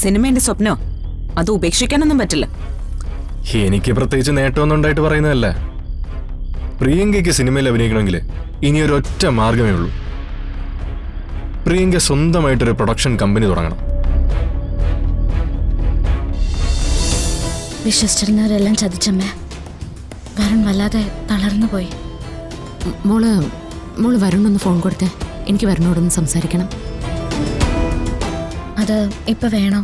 Cinema എന്റെ സ്വപ്നോ, അത് ഉപേക്ഷിക്കാനൊന്നും പറ്റില്ല. എനിക്ക് പ്രത്യേകിച്ച് നേട്ടമൊന്നും ഉണ്ടായിട്ട് പറയുന്നതല്ല. പ്രിയങ്കയ്ക്ക് സിനിമയിൽ അഭിനയിക്കണമെങ്കിൽ ഇനി ഒരൊറ്റ മാർഗമേ ഉള്ളൂ. പ്രിയങ്ക സ്വന്തമായിട്ടൊരു പ്രൊഡക്ഷൻ കമ്പനി തുടങ്ങണം. വിശ്വസിച്ചിരുന്നവരെല്ലാം ചതിച്ചമ്മേ. വരുൺ വല്ലാതെ തളർന്നു പോയി. മോള് വരുണൊന്ന് ഫോൺ കൊടുത്തേ, എനിക്ക് വരുണോടൊന്ന് സംസാരിക്കണം. അത് ഇപ്പൊ വേണോ?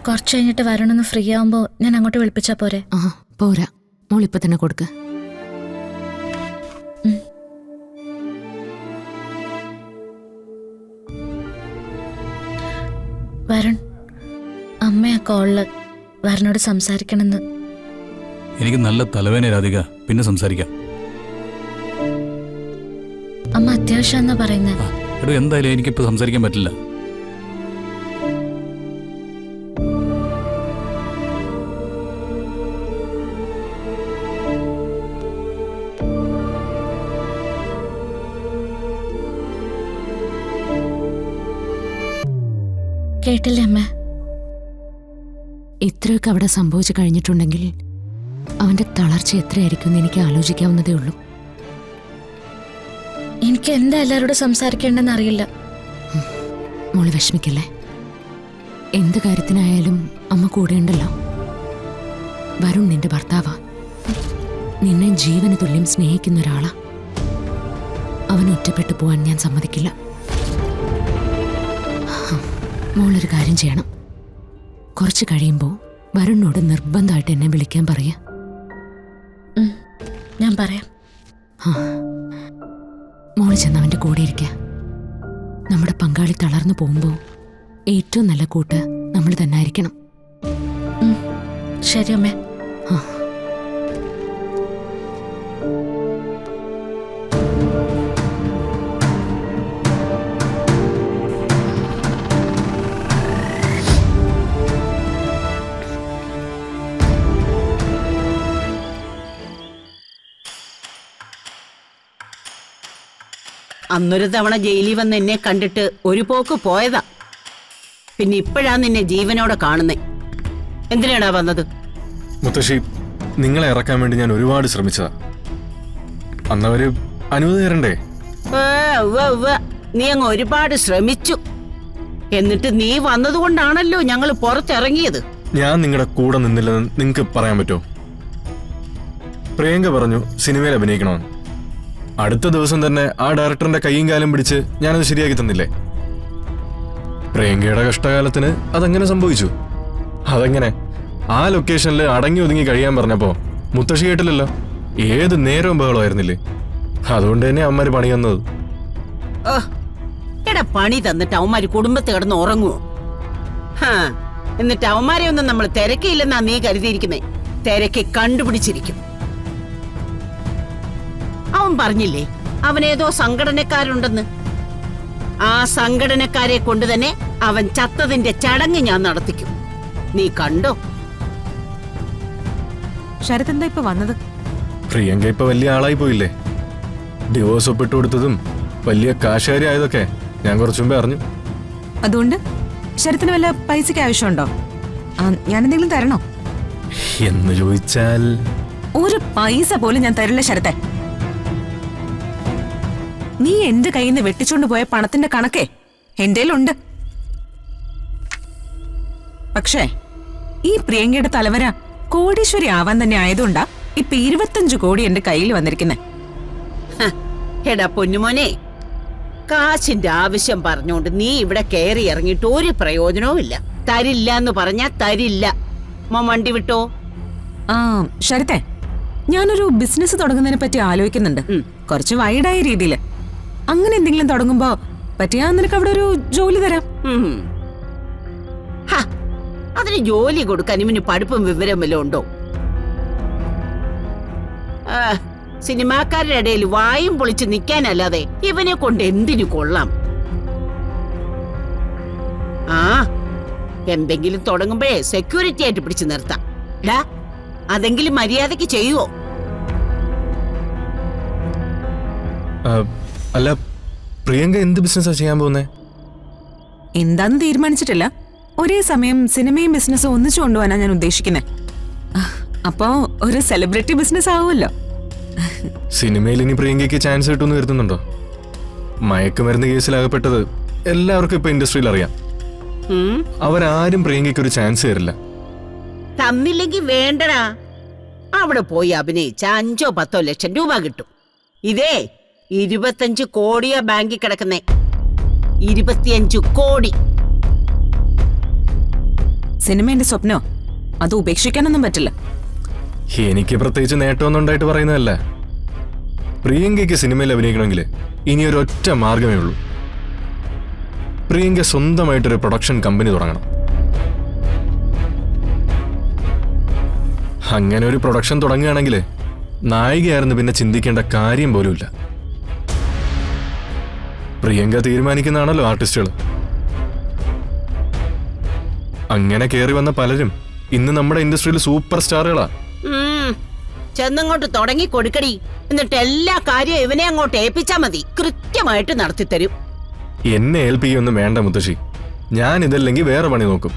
കുറച്ച് കഴിഞ്ഞിട്ട് വരുണൊന്ന് ഫ്രീ ആവുമ്പോ ഞാൻ അങ്ങോട്ട് വിളിപ്പിച്ചാ പോരെ? പോരാ, മോൾ ഇപ്പൊ തന്നെ കൊടുക്ക. വരുൺ, അമ്മ ആ കോളില് വരുണോട് സംസാരിക്കണമെന്ന്. എനിക്ക് നല്ല തലവേദന രാധിക, പിന്നെ സംസാരിക്കാം. അമ്മ അത്യാവശ്യം എന്നാ പറയുന്നത്. എടോ, എന്തായാലും എനിക്കിപ്പോ സംസാരിക്കാൻ പറ്റില്ല. കേട്ടില്ലേ അമ്മ? ഇത്രയൊക്കെ അവിടെ സംഭവിച്ചു കഴിഞ്ഞിട്ടുണ്ടെങ്കിൽ അവന്റെ തളർച്ച എത്രയായിരിക്കും എന്ന് എനിക്ക് ആലോചിക്കാവുന്നതേ ഉള്ളൂ. എനിക്ക് എന്താ എല്ലാവരോടും സംസാരിക്കേണ്ടെന്ന് അറിയില്ല. മോള് വിഷമിക്കല്ലേ. എന്ത് കാര്യത്തിനായാലും അമ്മ കൂടെയുണ്ടല്ലോ. വരുൺ നിന്റെ ഭർത്താവാ. നിന്നെ ജീവന് തുല്യം സ്നേഹിക്കുന്ന ഒരാളാ. അവൻ ഒറ്റപ്പെട്ടു പോവാൻ ഞാൻ സമ്മതിക്കില്ല. മോളൊരു കാര്യം ചെയ്യണം. കുറച്ച് കഴിയുമ്പോൾ വരുണിനോട് നിർബന്ധമായിട്ട് എന്നെ വിളിക്കാൻ പറയാ. ഞാൻ പറയാം. മോള് ചെന്ന് അവൻ്റെ കൂടെ ഇരിക്കുക. നമ്മുടെ പങ്കാളി തളർന്നു പോകുമ്പോൾ ഏറ്റവും നല്ല കൂട്ട് നമ്മൾ തന്നെ ആയിരിക്കണം. ശരി അമ്മേ. അന്നൊരു തവണ ജയിലിൽ വന്ന് എന്നെ കണ്ടിട്ട് ഒരു പോക്ക് പോയതാ. പിന്നെ ഇപ്പോഴാ നിന്നെ ജീവനോടെ കാണുന്നേ. എന്തിനാടാ വന്നത്? മുത്തശ്ശി, നിങ്ങളെ ഇറക്കാൻ വേണ്ടി ഞാൻ ഒരുപാട് ശ്രമിച്ചതാ. അന്നവര് അനുമതി തരണ്ടേ? നീ അങ്ങ് ഒരുപാട് ശ്രമിച്ചു. എന്നിട്ട് നീ വന്നതുകൊണ്ടാണല്ലോ ഞങ്ങൾ പുറത്തിറങ്ങിയത്. ഞാൻ നിങ്ങളുടെ കൂടെ നിന്നില്ലെന്ന് നിങ്ങക്ക് പറയാൻ പറ്റുമോ? പ്രിയങ്ക പറഞ്ഞു സിനിമയിൽ അഭിനയിക്കണമെന്ന്. അടുത്ത ദിവസം തന്നെ ആ ഡയറക്ടറിന്റെ കൈയും കാലും പിടിച്ച് ഞാനത് ശരിയാക്കി തന്നില്ലേ? പ്രിയങ്കയുടെ കഷ്ടകാലത്തിന് അതെങ്ങനെ സംഭവിച്ചു? അതെങ്ങനെ? ആ ലൊക്കേഷനിൽ അടങ്ങി ഒതുങ്ങി കഴിയാൻ പറഞ്ഞപ്പോ മുത്തശ്ശി കേട്ടില്ലല്ലോ. ഏത് നേരവും ബഹളമായിരുന്നില്ലേ? അതുകൊണ്ട് തന്നെ അവന്മാര് പണി തന്നത്. എടാ, പണി തന്നിട്ട് അവന്മാര് കുടുംബത്തെ കിടന്ന് ഉറങ്ങുവോ? എന്നിട്ട് അവന്മാരെ ഒന്നും നമ്മൾ തിരക്കിയില്ലെന്നാ നീ കരുതിയിരിക്കുന്നേ. തിരക്കി കണ്ടുപിടിച്ചിരിക്കും. അവൻ പറഞ്ഞില്ലേ അവനേതോ സംഘടനക്കാരുണ്ടെന്ന്. ആ സംഘടനക്കാരെ കൊണ്ട് തന്നെ അവൻ ചത്തതിന്റെ ചടങ്ങ് ഞാൻ നടത്തിക്കും. നീ കണ്ടോ? ശരത് എന്താ ഇപ്പൊ വന്നത്? പ്രിയങ്ക ഇപ്പൊ വലിയ ആളായി പോയില്ലേ? ഡിവോഴ്സ് ഒപ്പിട്ട് കൊടുത്തതും വലിയ കാശുകാരി ആയതൊക്കെ ഞാൻ കുറച്ചു മുമ്പേ അറിഞ്ഞു. അതുകൊണ്ട് ശരത്തിന് വല്ല പൈസക്ക് ആവശ്യമുണ്ടോ? ഞാൻ എന്തെങ്കിലും തരണോ എന്ന് ചോദിച്ചാൽ ഒരു പൈസ പോലും ഞാൻ തരില്ല ശരത്തെ. നീ എന്റെ കയ്യിൽ നിന്ന് വെട്ടിച്ചോണ്ട് പോയ പണത്തിന്റെ കണക്കേ എന്റേലുണ്ട്. പക്ഷേ ഈ പ്രിയങ്കയുടെ തലവര കോടീശ്വരി ആവാൻ തന്നെ ആയതുകൊണ്ടാ ഇപ്പൊ 25 കോടി എന്റെ കയ്യിൽ വന്നിരിക്കുന്നെ. എടാ പൊന്നുമോനെ, കാശിന്റെ ആവശ്യം പറഞ്ഞുകൊണ്ട് നീ ഇവിടെ കയറി ഇറങ്ങിയിട്ട് ഒരു പ്രയോജനവും ഇല്ല. തരില്ല എന്ന് പറഞ്ഞാ തരില്ല. വണ്ടി വിട്ടോ. ശരത്തെ, ഞാനൊരു ബിസിനസ് തുടങ്ങുന്നതിനെ പറ്റി ആലോചിക്കുന്നുണ്ട്. കുറച്ച് വൈഡായ രീതിയിൽ. അങ്ങനെ എന്തെങ്കിലും തുടങ്ങുമ്പോ പറ്റിയാ നിനക്ക് അവിടെ ഒരു ജോലി തരാം. അതിന് ജോലി കൊടുക്കാൻ ഇവന് പഠിപ്പും വിവരം വല്ലതും ഉണ്ടോ? സിനിമാക്കാരുടെ ഇടയിൽ വായും പൊളിച്ച് നിൽക്കാനല്ലാതെ ഇവനെ കൊണ്ട് എന്തിനു കൊള്ളാം? എന്തെങ്കിലും തുടങ്ങുമ്പോഴേ സെക്യൂരിറ്റി ആയിട്ട് പിടിച്ചു നിർത്താം. അതെങ്കിലും മര്യാദക്ക് ചെയ്യുവോ? അല്ല, പ്രിയങ്ക എന്ത് ബിസിനസ്സാ ചെയ്യാൻ പോകുന്നേ? എന്താന്ന് തീരുമാനിച്ചിട്ടില്ല. ഒരേ സമയം സിനിമയും ബിസിനസ്സും ഒന്നിച്ചു കൊണ്ടുപോകാനാ ഞാൻ ഉദ്ദേശിക്കുന്നത്. അപ്പോ ഒരു സെലിബ്രിറ്റി ബിസിനസ് ആവുമല്ലോ. സിനിമയിൽ ഇനി പ്രിയങ്കയ്ക്ക് ചാൻസ് കിട്ടുമെന്ന് കരുതുന്നുണ്ടോ? മയക്കുമരുന്ന് കേസിലാകപ്പെട്ടത് എല്ലാവർക്കും ഇപ്പൊ ഇൻഡസ്ട്രിയിൽ അറിയാം. അവരാരും പ്രിയങ്കയ്ക്ക് ഒരു ചാൻസ് തരില്ല. തന്നില്ലെങ്കിൽ വേണ്ടടാ. അവിടെ പോയി അഭിനയിച്ച 5-10 ലക്ഷം രൂപ കിട്ടും. ഇതേ 25 കോടിയാ ബാങ്കിൽ കിടക്കുന്നേ. 25 കോടി. സിനിമ എന്റെ സ്വപ്നോ, അത് ഉപേക്ഷിക്കാനൊന്നും പറ്റില്ല. എനിക്ക് പ്രത്യേകിച്ച് നേട്ടമൊന്നും ഉണ്ടായിട്ട് പറയുന്നതല്ല. പ്രിയങ്കയ്ക്ക് സിനിമയിൽ അഭിനയിക്കണമെങ്കിൽ ഇനി ഒരൊറ്റ മാർഗമേ ഉള്ളൂ. പ്രിയങ്ക സ്വന്തമായിട്ടൊരു പ്രൊഡക്ഷൻ കമ്പനി തുടങ്ങണം. അങ്ങനെ ഒരു പ്രൊഡക്ഷൻ തുടങ്ങുകയാണെങ്കിൽ നായികയായിരുന്നു പിന്നെ ചിന്തിക്കേണ്ട കാര്യം പോലുമില്ല. പ്രിയങ്ക തീരുമാനിക്കുന്നതാണല്ലോ ആർട്ടിസ്റ്റുകൾ. അങ്ങനെ കയറി വന്ന പലരും ഇന്ന് നമ്മുടെ ഇൻഡസ്ട്രിയിൽ സൂപ്പർ സ്റ്റാറുകളാ. ചെന്നങ്ങോട്ട് തുടങ്ങി കൊടുക്കടി. എന്നിട്ട് എല്ലാ കാര്യവും ഇവനെ അങ്ങോട്ട് ഏൽപ്പിച്ചാ മതി. കൃത്യമായിട്ട് നടത്തിത്തരും. എന്നെ ഏൽപ്പിക്കൊന്നും വേണ്ട മുത്തശ്ശി. ഞാൻ ഇതല്ലെങ്കിൽ വേറെ പണി നോക്കും.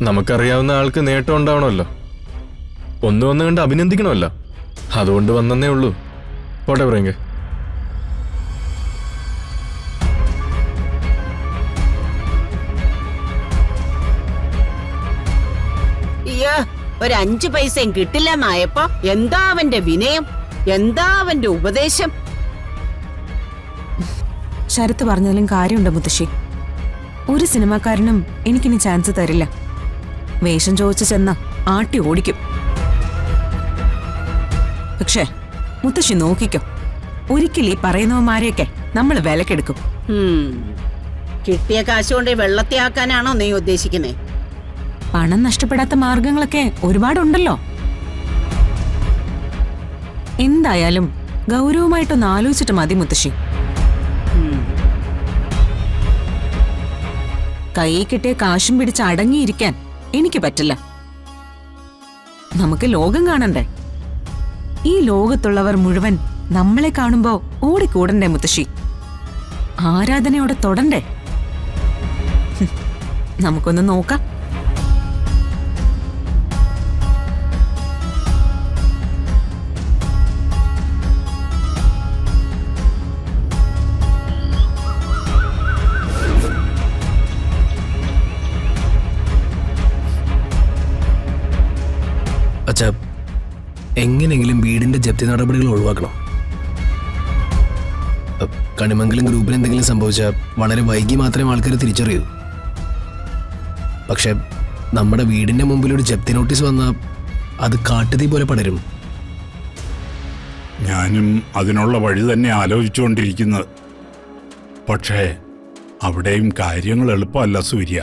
നമുക്കറിയാവുന്ന ആൾക്ക് നേട്ടം ഉണ്ടാവണമല്ലോ. ഒന്ന് കണ്ട് അഭിനന്ദിക്കണമല്ലോ. അതുകൊണ്ട് വന്നേ ഉള്ളൂ. പോട്ടെ പ്രിയങ്ക. അയ്യോ, ഒരു 5 പൈസയും കിട്ടില്ലെന്നായപ്പോ എന്താ അവന്റെ വിനയം, എന്താ അവന്റെ ഉപദേശം. ശരത്ത് പറഞ്ഞാലും കാര്യമുണ്ട് മുത്തശ്ശി. ഒരു സിനിമാക്കാരനും എനിക്കിനി ചാൻസ് തരില്ല. വേഷം ചോദിച്ചു ചെന്ന ആട്ടി ഓടിക്കും. പക്ഷേ മുത്തശ്ശി നോക്കിക്കോ, ഒരിക്കലും ഈ പറയുന്നവന്മാരെയൊക്കെ നമ്മൾ വിലക്കെടുക്കും. കിട്ടിയ കാശ് കൊണ്ട് വെള്ളത്തിയാക്കാനാണോ നീ ഉദ്ദേശിക്കുന്നേ? പണം നഷ്ടപ്പെടാത്ത മാർഗങ്ങളൊക്കെ ഒരുപാടുണ്ടല്ലോ. എന്തായാലും ഗൗരവമായിട്ടൊന്ന് ആലോചിച്ചിട്ട് മതി മുത്തശ്ശി. കൈ കിട്ടിയ കാശും പിടിച്ച് അടങ്ങിയിരിക്കാൻ എനിക്ക് പറ്റില്ല. നമുക്ക് ലോകം കാണണ്ടേ? ഈ ലോകത്തുള്ളവർ മുഴുവൻ നമ്മളെ കാണുമ്പോ ഓടിക്കൂടണ്ടേ മുത്തശ്ശി? ആരാധനയോടെ തൊടണ്ടേ? നമുക്കൊന്ന് നോക്കാം. അച്ഛാ, എങ്ങനെയെങ്കിലും വീടിന്റെ ജപ്തി നടപടികൾ ഒഴിവാക്കണം. കണിമംഗലം ഗ്രൂപ്പിന് എന്തെങ്കിലും സംഭവിച്ചാൽ വളരെ വൈകി മാത്രമേ ആൾക്കാർ തിരിച്ചറിയൂ. പക്ഷെ നമ്മുടെ വീടിന്റെ മുമ്പിൽ ഒരു ജപ്തി നോട്ടീസ് വന്നാൽ അത് കാട്ടുതീ പോലെ പടരും. ഞാനും അതിനുള്ള വഴി തന്നെ ആലോചിച്ചുകൊണ്ടിരിക്കുന്നത്. പക്ഷേ അവിടെയും കാര്യങ്ങൾ എളുപ്പമല്ല സൂര്യ.